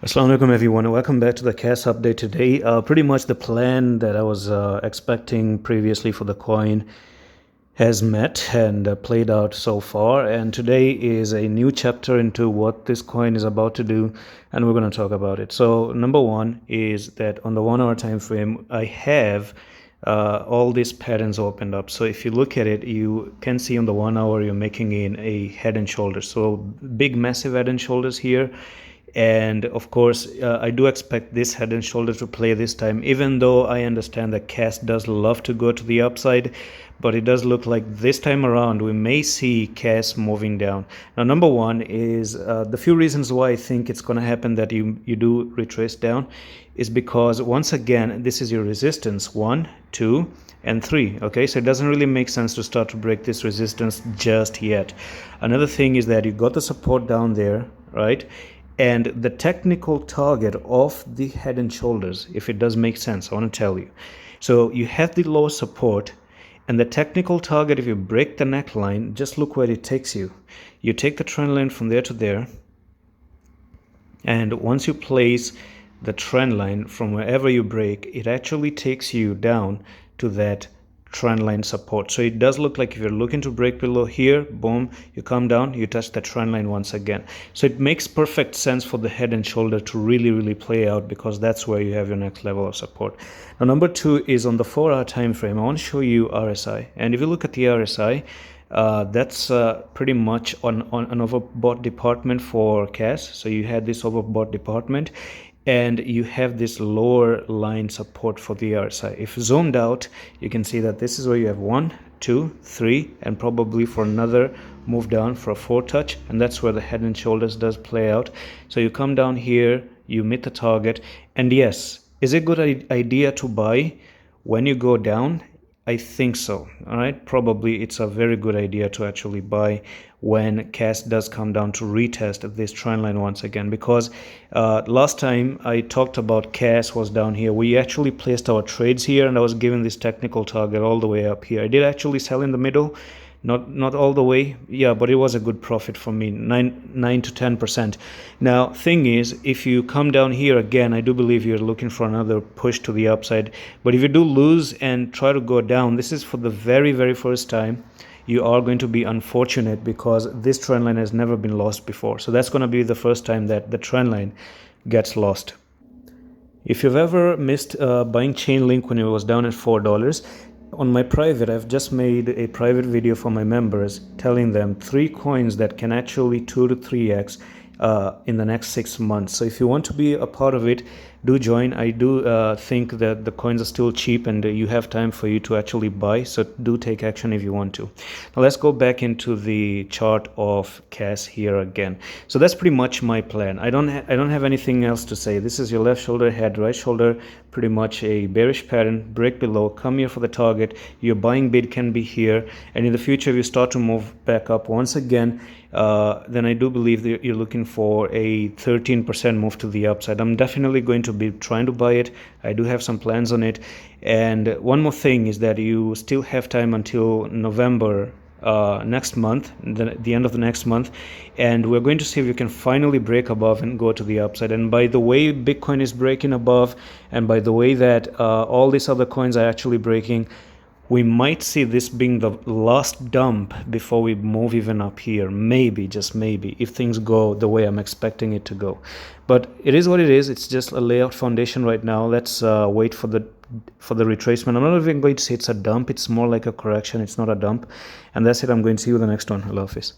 Assalamu alaikum everyone, welcome back to the KAS update today. Pretty much the plan that I was expecting previously for the coin has met and played out so far, and today is a new chapter into what this coin is about to do, and we're going to talk about it. So number one is that on the 1 hour time frame I have all these patterns opened up. So if you look at it, you can see on the 1 hour you're making in a head and shoulders, so big massive head and shoulders here. And of course I do expect this head and shoulder to play this time, even though I understand that KAS does love to go to the upside, but it does look like this time around we may see KAS moving down. Now number one is the few reasons why I think it's going to happen that you do retrace down is because once again this is your resistance 1, 2 and 3. Okay, so it doesn't really make sense to start to break this resistance just yet. Another thing is that you got the support down there, right? And the technical target of the head and shoulders, if it does make sense, I want to tell you. So you have the lower support, and the technical target, if you break the neckline, just look where it takes you. You take the trend line from there to there, and once you place the trend line from wherever you break, it actually takes you down to that trend line support. So it does look like if you're looking to break below here, boom, you come down, you touch the trend line once again. So it makes perfect sense for the head and shoulder to really play out, because that's where you have your next level of support. Now number two is on the 4 hour time frame. I want to show you RSI, and if you look at the RSI, that's pretty much on an overbought department for KAS. So you had this overbought department, and you have this lower line support for the RSI. If zoomed out, you can see that this is where you have 1, 2, 3, and probably for another move down for a 4 touch, and that's where the head and shoulders does play out. So you come down here, you meet the target, and yes, is it a good idea to buy when you go down? I think so. All right, probably it's a very good idea to actually buy when KAS does come down to retest this trend line once again, because last time I talked about KAS was down here, we actually placed our trades here, and I was given this technical target all the way up here. I did actually sell in the middle, not all the way, yeah, but it was a good profit for me, 9 to 10%. Now thing is, if you come down here again, I do believe you're looking for another push to the upside. But if you do lose and try to go down, this is for the very first time, you are going to be unfortunate, because this trend line has never been lost before. So that's going to be the first time that the trend line gets lost. If you've ever missed buying Chainlink when it was down at $4, on my private, I've just made a private video for my members telling them 3 coins that can actually 2 to 3x in the next 6 months. So if you want to be a part of it, do join. I do think that the coins are still cheap, and you have time for you to actually buy, so do take action if you want to. Now let's go back into the chart of KAS here again. So that's pretty much my plan. I don't have anything else to say. This is your left shoulder, head, right shoulder, pretty much a bearish pattern, break below, come here for the target. Your buying bid can be here, and in the future if you start to move back up once again, then I do believe that you're looking for a 13% move to the upside. I'm definitely going to be trying to buy it. I do have some plans on it. And one more thing is that you still have time until November next month, the end of the next month, and we're going to see if you can finally break above and go to the upside. And by the way Bitcoin is breaking above, and by the way that all these other coins are actually breaking, we might see this being the last dump before we move even up here. Maybe, just maybe, if things go the way I'm expecting it to go. But it is what it is. It's just a layout foundation right now. Let's wait for the retracement. I'm not even going to say it's a dump. It's more like a correction. It's not a dump. And that's it. I'm going to see you in the next one. Allah Hafiz.